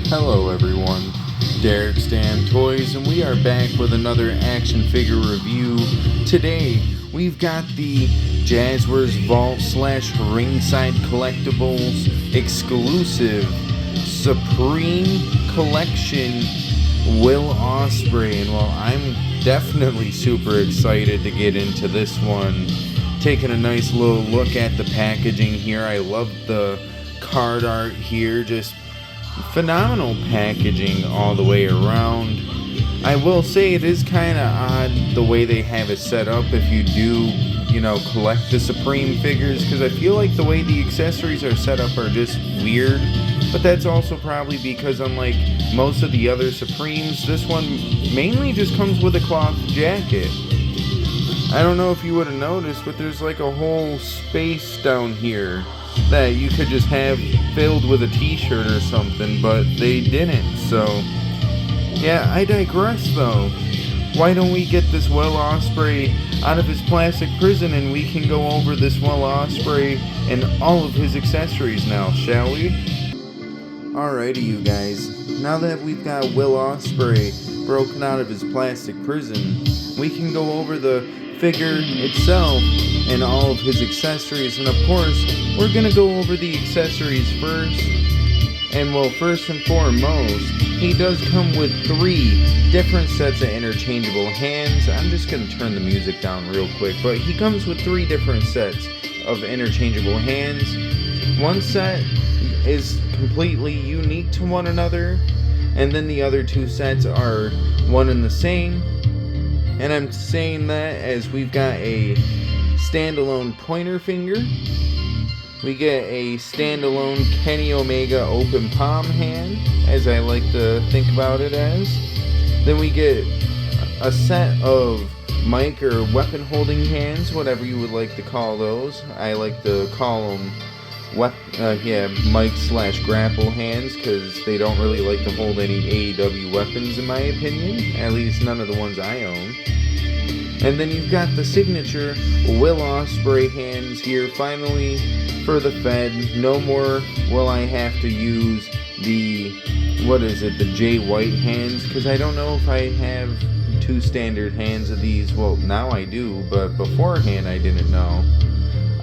Hello everyone, Derek Stan Toys, and we are back with another action figure review. Today, we've got the Jazzwares Vault / Ringside Collectibles exclusive Supreme Collection Will Ospreay, and well, I'm definitely super excited to get into this one. Taking a nice little look at the packaging here. I love the card art here, just phenomenal packaging all the way around. I will say it is kind of odd the way they have it set up if you do, collect the Supreme figures, because I feel like the way the accessories are set up are just weird. But that's also probably because unlike most of the other Supremes, this one mainly just comes with a cloth jacket. I don't know if you would have noticed, but there's like a whole space down here that you could just have filled with a t-shirt or something, but they didn't. So yeah, I digress though. Why don't we get this Will Ospreay out of his plastic prison and we can go over this Will Ospreay and all of his accessories now, shall we? Alrighty you guys, now that we've got Will Ospreay broken out of his plastic prison, we can go over the figure itself and all of his accessories. And of course, we're gonna go over the accessories first. And well, first and foremost, he does come with 3 different sets of interchangeable hands. I'm just gonna turn the music down real quick, but he comes with 3 different sets of interchangeable hands. One set is completely unique to one another, and then the other 2 sets are one and the same. And I'm saying that as we've got a standalone pointer finger, we get a standalone Kenny Omega open palm hand, as I like to think about it as. Then we get a set of mic or weapon holding hands, whatever you would like to call those. I like to call them mic / grapple hands, because they don't really like to hold any AEW weapons in my opinion, at least none of the ones I own. And then you've got the signature Will Ospreay hands here, finally, for the Fed. No more will I have to use the Jay White hands, because I don't know if I have 2 standard hands of these. Well, now I do, but beforehand I didn't know.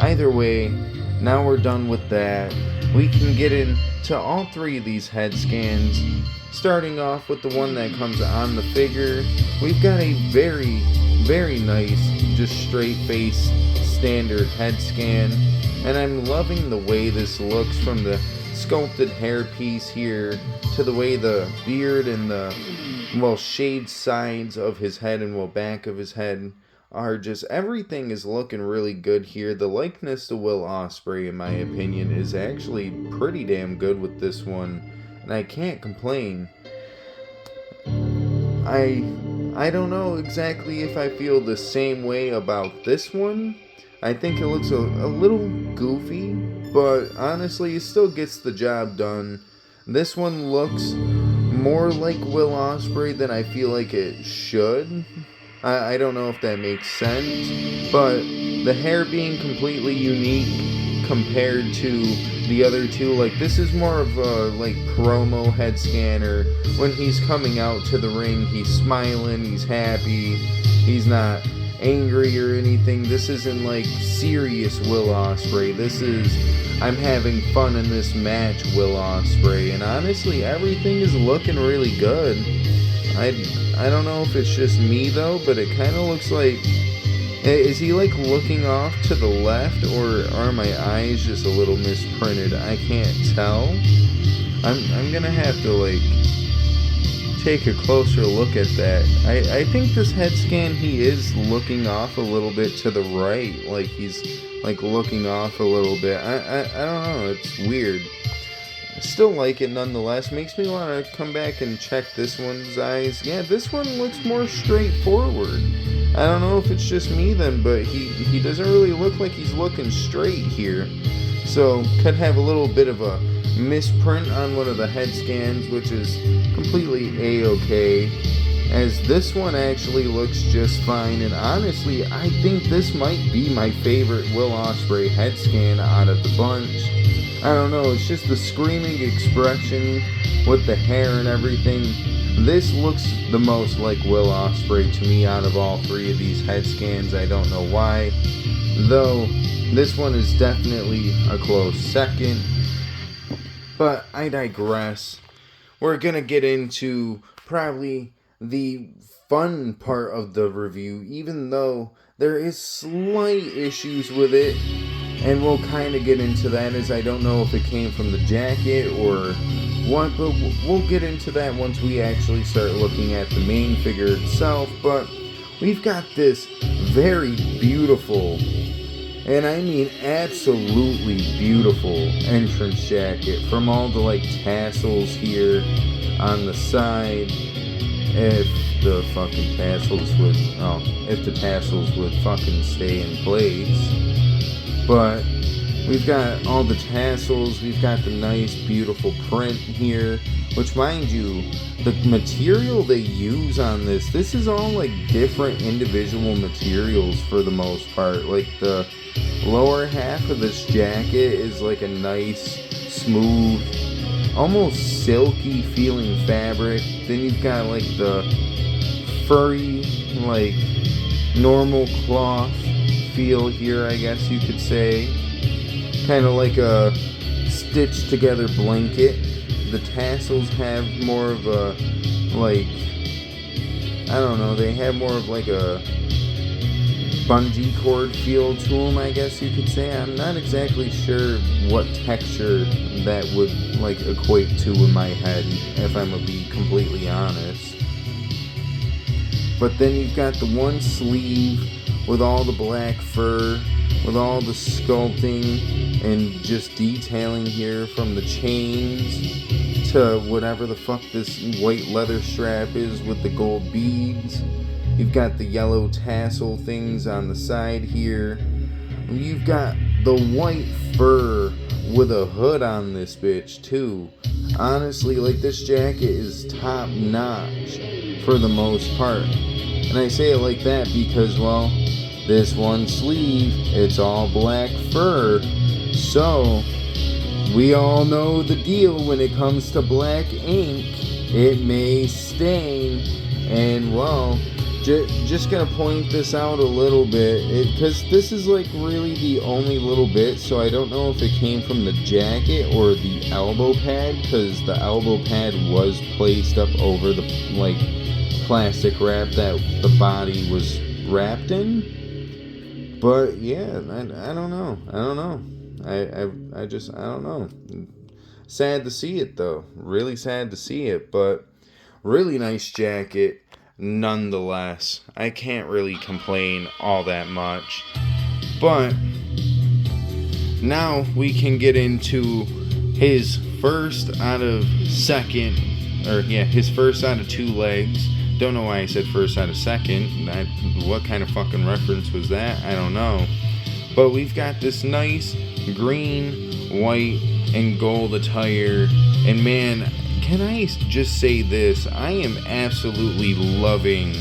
Either way, now we're done with that. We can get into all 3 of these head scans. Starting off with the one that comes on the figure, we've got a very, very nice, just straight face standard head scan. And I'm loving the way this looks, from the sculpted hair piece here to the way the beard and the, shaved sides of his head and back of his head are just, everything is looking really good here. The likeness to Will Ospreay, in my opinion, is actually pretty damn good with this one, and I can't complain. I don't know exactly if I feel the same way about this one. I think it looks a little goofy, but honestly, it still gets the job done. This one looks more like Will Ospreay than I feel like it should. I don't know if that makes sense, but the hair being completely unique compared to the other 2, like this is more of a promo head scanner. When he's coming out to the ring, he's smiling, he's happy, he's not angry or anything. This isn't serious Will Ospreay. This is, I'm having fun in this match Will Ospreay, and honestly everything is looking really good. I don't know if it's just me though, but it kind of looks like, is he looking off to the left, or are my eyes just a little misprinted? I can't tell. I'm gonna have to take a closer look at that. I think this head scan, he is looking off a little bit to the right, he's looking off a little bit. I don't know, it's weird. I still like it nonetheless. Makes me want to come back and check this one's eyes. Yeah, this one looks more straightforward. I don't know if it's just me then, but he doesn't really look like he's looking straight here. So, could have a little bit of a misprint on one of the head scans, which is completely A-okay. As this one actually looks just fine, and honestly, I think this might be my favorite Will Ospreay head scan out of the bunch. I don't know, it's just the screaming expression with the hair and everything. This looks the most like Will Ospreay to me out of all three of these head scans. I don't know why, though this one is definitely a close second. But I digress. We're gonna get into probably the fun part of the review, even though there is slight issues with it. And we'll kind of get into that, as I don't know if it came from the jacket or what, but we'll get into that once we actually start looking at the main figure itself. But we've got this very beautiful, and I mean absolutely beautiful, entrance jacket from all the like tassels here on the side. If the tassels would fucking stay in place. But we've got all the tassels, we've got the nice beautiful print here, which, mind you, the material they use on this is all like different individual materials for the most part. Like the lower half of this jacket is like a nice, smooth, almost silky feeling fabric. Then you've got like the furry, like normal cloth feel here, I guess you could say. Kind of like a stitched together blanket. The tassels have more of a, like, I don't know, they have more of like a bungee cord feel to them, I guess you could say. I'm not exactly sure what texture that would like equate to in my head, if I'm gonna be completely honest. But then you've got the one sleeve with all the black fur, with all the sculpting and just detailing here, from the chains to whatever the fuck this white leather strap is with the gold beads. You've got the yellow tassel things on the side here. You've got the white fur with a hood on this bitch too. Honestly, like, this jacket is top notch for the most part. And I say it like that because, well, this one sleeve, it's all black fur. So, we all know the deal when it comes to black ink. It may stain. And, well, just gonna point this out a little bit, because this is like really the only little bit, so I don't know if it came from the jacket or the elbow pad, because the elbow pad was placed up over the like plastic wrap that the body was wrapped in. But yeah, I don't know. I don't know. Sad to see it though. Really sad to see it, but really nice jacket nonetheless. I can't really complain all that much. But now we can get into his first out of two legs. Don't know why I said first out of second. What kind of fucking reference was that? I don't know. But we've got this nice green, white, and gold attire. And man, can I just say this? I am absolutely loving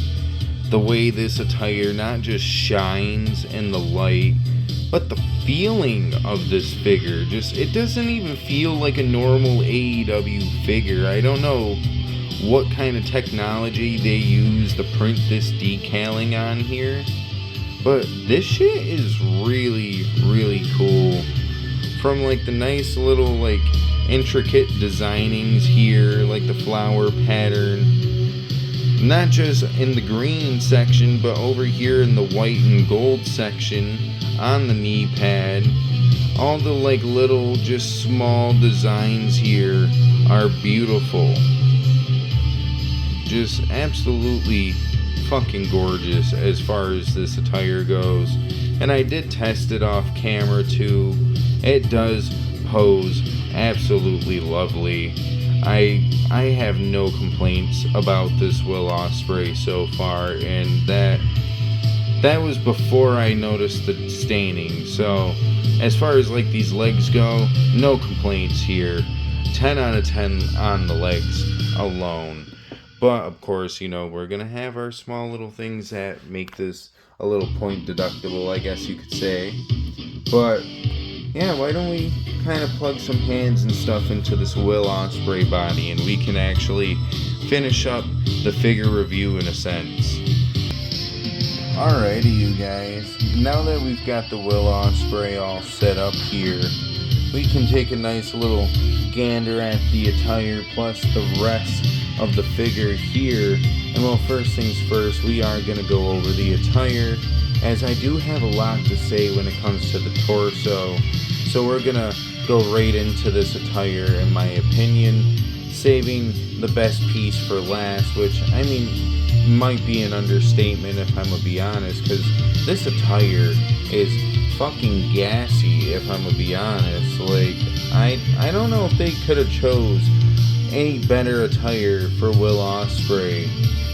the way this attire not just shines in the light, but the feeling of this figure. It doesn't even feel like a normal AEW figure. I don't know what kind of technology they use to print this decaling on here, but this shit is really, really cool. From like the nice little like intricate designings here, like the flower pattern, not just in the green section, but over here in the white and gold section on the knee pad. All the like little just small designs here are beautiful. Just absolutely fucking gorgeous as far as this attire goes. And I did test it off camera too. It does pose absolutely lovely. I have no complaints about this Will Ospreay so far, and that was before I noticed the staining. So as far as like these legs go, no complaints here. 10 out of 10 on the legs alone. But of course, you know, we're gonna have our small little things that make this a little point deductible, I guess you could say. But yeah, why don't we kind of plug some hands and stuff into this Will Ospreay body, and we can actually finish up the figure review in a sense. Alrighty, you guys. Now that we've got the Will Ospreay all set up here, we can take a nice little gander at the attire plus the rest of the figure here. And well, first things first, we are going to go over the attire, as I do have a lot to say when it comes to the torso. So we're going to go right into this attire, in my opinion, saving the best piece for last, which, I mean, might be an understatement if I'm gonna be honest, because this attire is fucking gassy, if I'm gonna be honest. Like, I don't know if they could have chose any better attire for Will Ospreay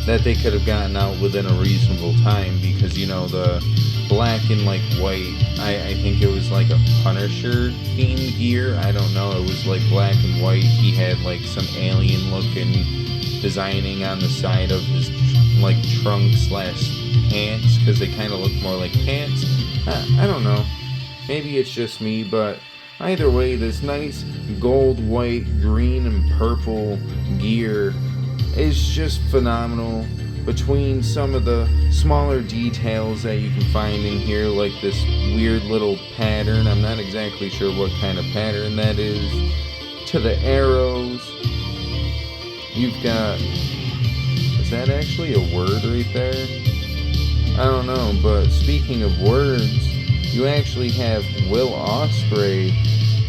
that they could have gotten out within a reasonable time, because, you know, the black and like white, I think it was like a Punisher themed gear. I don't know, it was like black and white. He had like some alien looking designing on the side of his like trunk slash pants, because they kind of look more like pants. I don't know, maybe it's just me, but either way, this nice gold, white, green, and purple gear is just phenomenal. Between some of the smaller details that you can find in here, like this weird little pattern, I'm not exactly sure what kind of pattern that is, to the arrows, you've got, is that actually a word right there? I don't know, but speaking of words, you actually have Will Ospreay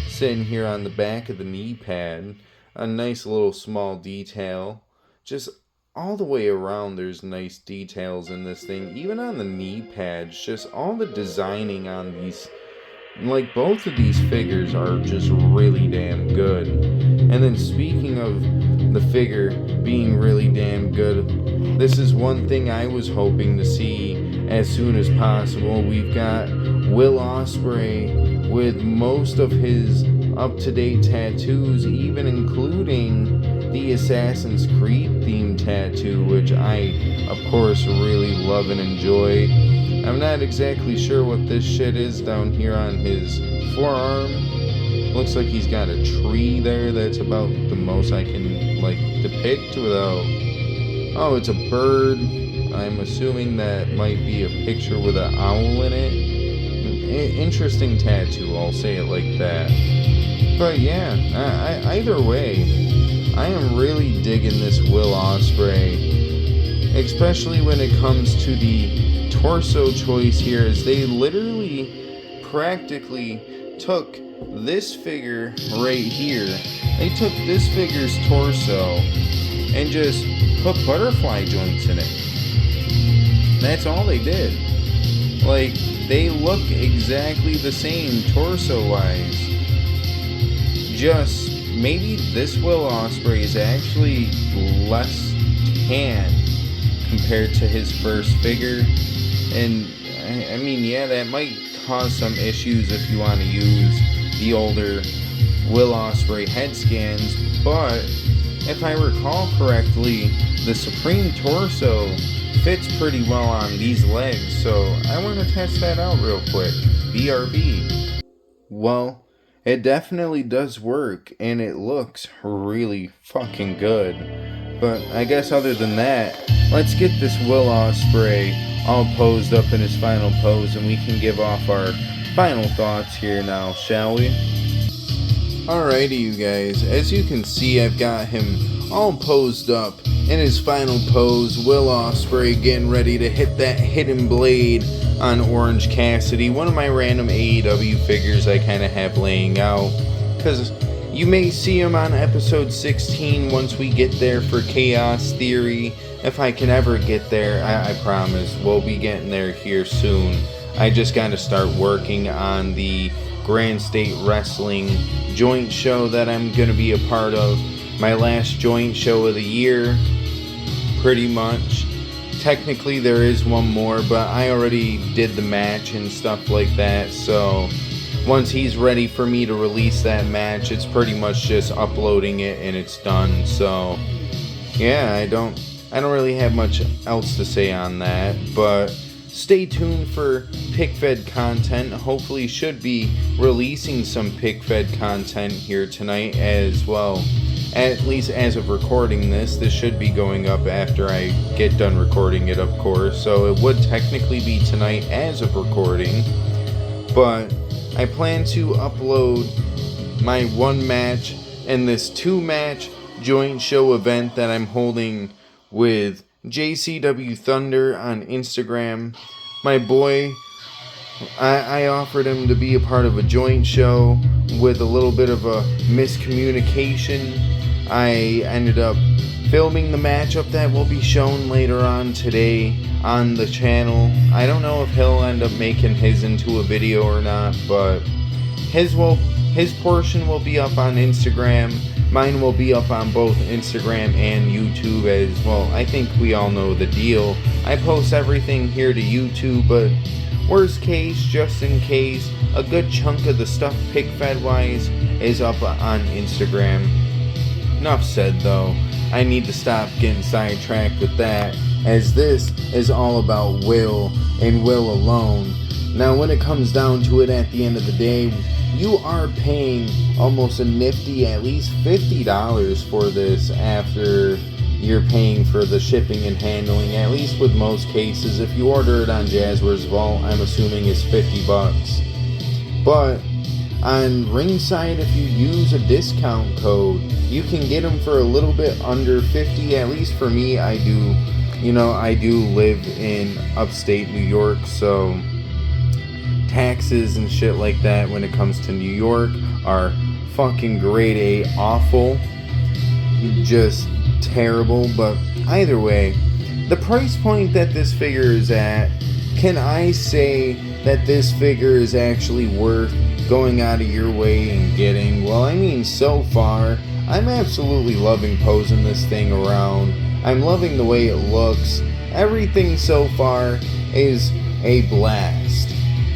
sitting here on the back of the knee pad. A nice little small detail. Just all the way around there's nice details in this thing. Even on the knee pads, just all the designing on these, like both of these figures are just really damn good. And then speaking of the figure being really damn good, this is one thing I was hoping to see as soon as possible. We've got Will Ospreay with most of his up-to-date tattoos, even including the Assassin's Creed themed tattoo, which I of course really love and enjoy. I'm not exactly sure what this shit is down here on his forearm. Looks like he's got a tree there. That's about the most I can like depict without... Oh, it's a bird. I'm assuming that might be a picture with an owl in it. Interesting tattoo, I'll say it like that. But yeah, either way, I am really digging this Will Ospreay, especially when it comes to the torso choice here, as they literally practically took this figure right here. They took this figure's torso and just put butterfly joints in it. That's all they did. Like, they look exactly the same torso-wise. Just maybe this Will Ospreay is actually less tan compared to his first figure. And I mean, yeah, that might cause some issues if you want to use the older Will Ospreay head scans, but if I recall correctly, the Supreme torso fits pretty well on these legs, so I want to test that out real quick. BRB. Well, it definitely does work, and it looks really fucking good. But I guess other than that, let's get this Will Ospreay all posed up in his final pose, and we can give off our final thoughts here now, shall we? Alrighty, you guys. As you can see, I've got him all posed up in his final pose. Will Ospreay getting ready to hit that hidden blade on Orange Cassidy, one of my random AEW figures I kind of have laying out, because you may see him on episode 16 once we get there for Chaos Theory. If I can ever get there, I promise we'll be getting there here soon. I just got to start working on the Grand State Wrestling joint show that I'm going to be a part of. My last joint show of the year, pretty much. Technically there is one more, but I already did the match and stuff like that, so once he's ready for me to release that match, it's pretty much just uploading it and it's done. So yeah, I don't really have much else to say on that, but stay tuned for pick-fed content. Hopefully should be releasing some pick-fed content here tonight as well. At least as of recording this should be going up after I get done recording it, of course. So it would technically be tonight as of recording. But I plan to upload my 1 match and this 2 match joint show event that I'm holding with JCW Thunder on Instagram. My boy, I offered him to be a part of a joint show with a little bit of a miscommunication. I ended up filming the matchup that will be shown later on today on the channel. I don't know if he'll end up making his into a video or not, but his portion will be up on Instagram. Mine will be up on both Instagram and YouTube as well. I think we all know the deal. I post everything here to YouTube, but worst case, just in case, a good chunk of the stuff pick-fed wise is up on Instagram. Enough said though. I need to stop getting sidetracked with that, as this is all about Will and Will alone. Now when it comes down to it, at the end of the day, you are paying almost a nifty at least $50 for this after you're paying for the shipping and handling, at least with most cases. If you order it on Jazzwares Vault, I'm assuming it's $50. But on Ringside, if you use a discount code, you can get them for a little bit under $50. At least for me, I do. I do live in upstate New York, so taxes and shit like that when it comes to New York are fucking grade A awful. Just terrible. But either way, the price point that this figure is at, can I say that this figure is actually worth going out of your way and getting? Well, I mean, so far, I'm absolutely loving posing this thing around. I'm loving the way it looks. Everything so far is a blast.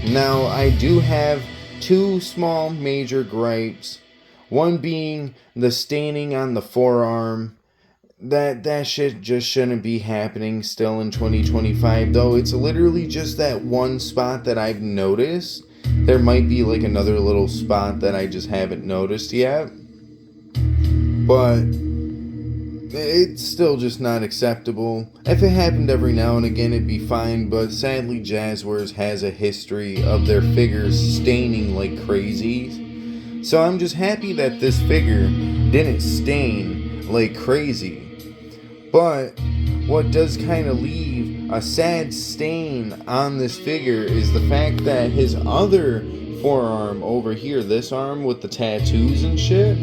Now, I do have 2 small major gripes. One being the staining on the forearm. That shit just shouldn't be happening still in 2025, though. It's literally just that one spot that I've noticed. There might be like another little spot that I just haven't noticed yet, but it's still just not acceptable. If it happened every now and again, it'd be fine, but sadly Jazzwares has a history of their figures staining like crazy. So I'm just happy that this figure didn't stain like crazy. But what does kind of leave a sad stain on this figure is the fact that his other forearm over here, this arm with the tattoos and shit,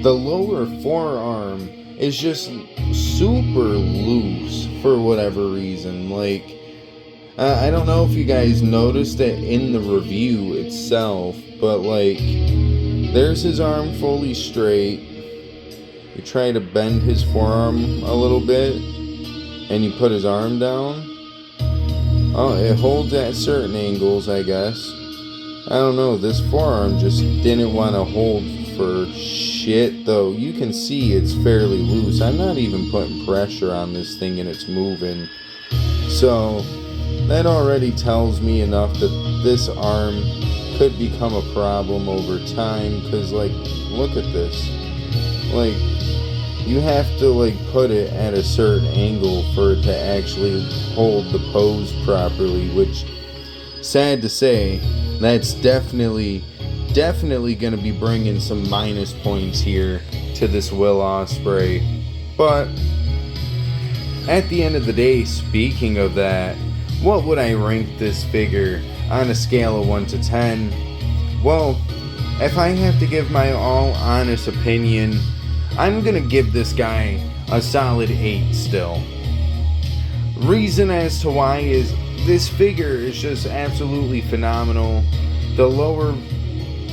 the lower forearm is just super loose for whatever reason. Like, I don't know if you guys noticed it in the review itself, but like, there's his arm fully straight. You try to bend his forearm a little bit, and you put his arm down. Oh, it holds at certain angles, I guess. I don't know, this forearm just didn't want to hold for shit, though. You can see it's fairly loose. I'm not even putting pressure on this thing and it's moving. So, that already tells me enough that this arm could become a problem over time, because, like, look at this. Like, you have to like put it at a certain angle for it to actually hold the pose properly, which, sad to say, that's definitely gonna be bringing some minus points here to this Will Osprery. But at the end of the day, speaking of that, what would I rank this figure on a scale of 1 to 10? Well, if I have to give my all honest opinion, I'm gonna give this guy a solid 8 still. Reason as to why is this figure is just absolutely phenomenal. The lower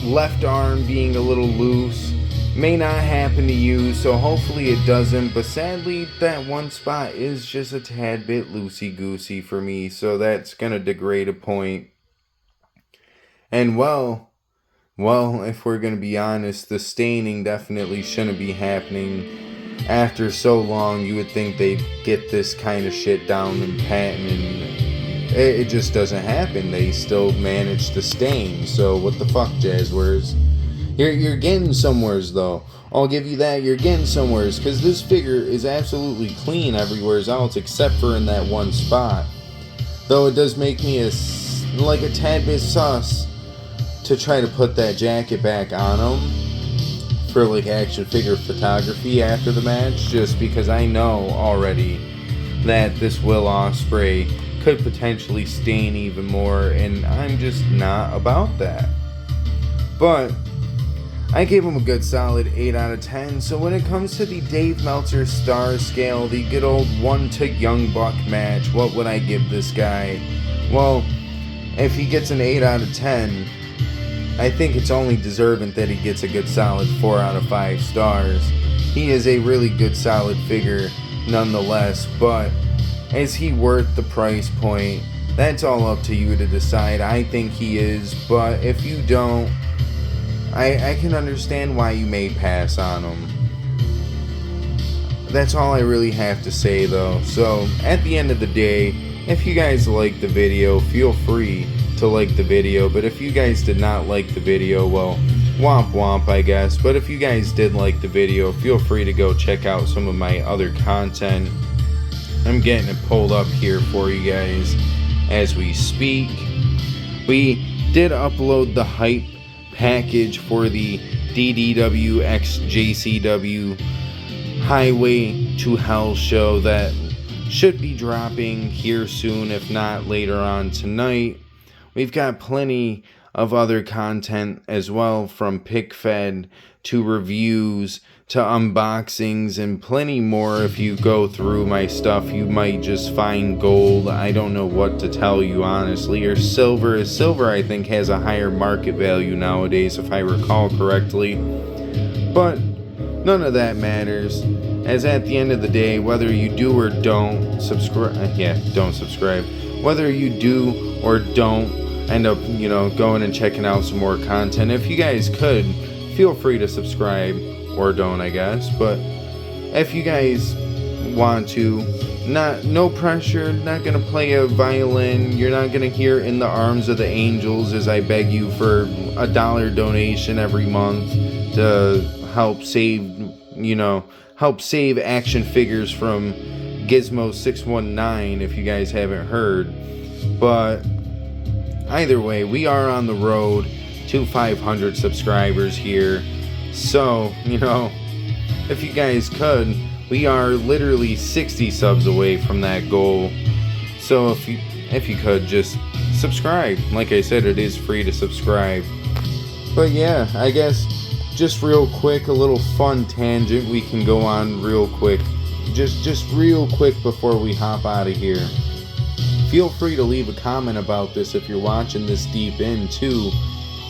left arm being a little loose may not happen to you, so hopefully it doesn't, but sadly that one spot is just a tad bit loosey-goosey for me, so that's gonna degrade a point. And well, if we're going to be honest, the staining definitely shouldn't be happening. After so long, you would think they'd get this kind of shit down and pat and it just doesn't happen. They still manage to stain. So what the fuck, Jazzwares? You're getting somewheres though. I'll give you that. You're getting somewheres because this figure is absolutely clean everywhere else except for in that one spot. Though it does make me a tad bit sus to try to put that jacket back on him for like action figure photography after the match, just because I know already that this Will Ospreay could potentially stain even more, and I'm just not about that. But I gave him a good solid 8 out of 10. So when it comes to the Dave Meltzer star scale, the good old 1 to Young Buck match, what would I give this guy? Well, if he gets an 8 out of 10, I think it's only deserving that he gets a good solid 4 out of 5 stars. He is a really good solid figure nonetheless, but is he worth the price point? That's all up to you to decide. I think he is, but if you don't, I can understand why you may pass on him. That's all I really have to say though. So at the end of the day, if you guys like the video, feel free to like the video. But if you guys did not like the video, well, womp womp, I guess. But if you guys did like the video, feel free to go check out some of my other content. I'm getting it pulled up here for you guys as we speak. We did upload the hype package for the DDW x JCW Highway to Hell show that should be dropping here soon, if not later on tonight. We've got plenty of other content as well, from pick fed to reviews to unboxings and plenty more. If you go through my stuff, you might just find gold. I don't know what to tell you, honestly. Or silver. Silver, I think, has a higher market value nowadays, if I recall correctly. But none of that matters, as at the end of the day, whether you do or don't subscribe, don't subscribe, whether you do or don't end up, going and checking out some more content, if you guys could, feel free to subscribe, or don't, I guess. But if you guys want to, no pressure, not gonna play a violin, you're not gonna hear In the Arms of the Angels as I beg you for $1 donation every month to help save action figures from Gizmo 619, if you guys haven't heard. But either way, we are on the road to 500 subscribers here. So, if you guys could, we are literally 60 subs away from that goal. So if you could, just subscribe. Like I said, it is free to subscribe. But yeah, I guess just real quick, a little fun tangent we can go on real quick. Just real quick before we hop out of here. Feel free to leave a comment about this if you're watching this deep in too.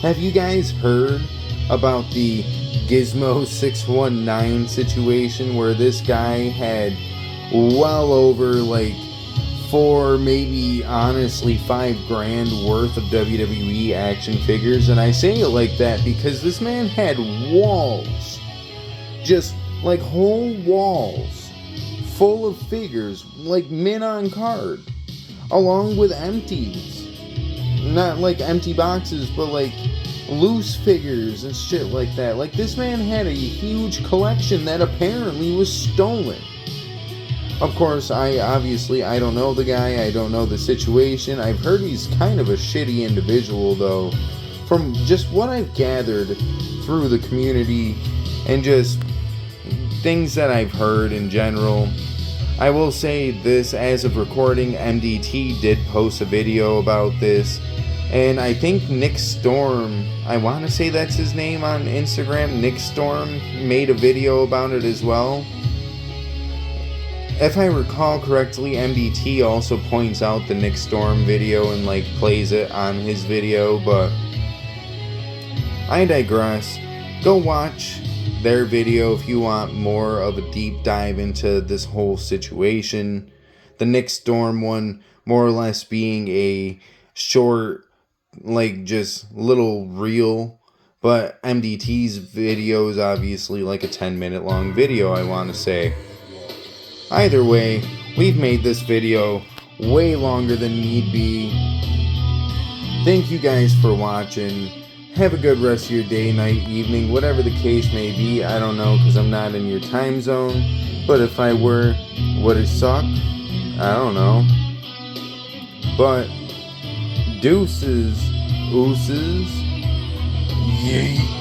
Have you guys heard about the Gizmo 619 situation where this guy had well over like 4, maybe honestly $5,000 worth of WWE action figures? And I say it like that because this man had walls, just like whole walls full of figures, like mint on card, along with empties. Not like empty boxes, but like loose figures and shit like that. Like, this man had a huge collection that apparently was stolen. Of course, I don't know the guy, I don't know the situation. I've heard he's kind of a shitty individual though, from just what I've gathered through the community and just things that I've heard in general. I will say this, as of recording, MDT did post a video about this, and I think Nick Storm, I want to say that's his name on Instagram, Nick Storm, made a video about it as well. If I recall correctly, MDT also points out the Nick Storm video and like plays it on his video, but I digress. Go watch their video if you want more of a deep dive into this whole situation. The Nick Storm one more or less being a short, like just little reel, but MDT's video is obviously like a 10-minute long video, I want to say. Either way, we've made this video way longer than need be. Thank you guys for watching. Have a good rest of your day, night, evening, whatever the case may be. I don't know, because I'm not in your time zone. But if I were, would it suck? I don't know. But deuces, ooses, yeet.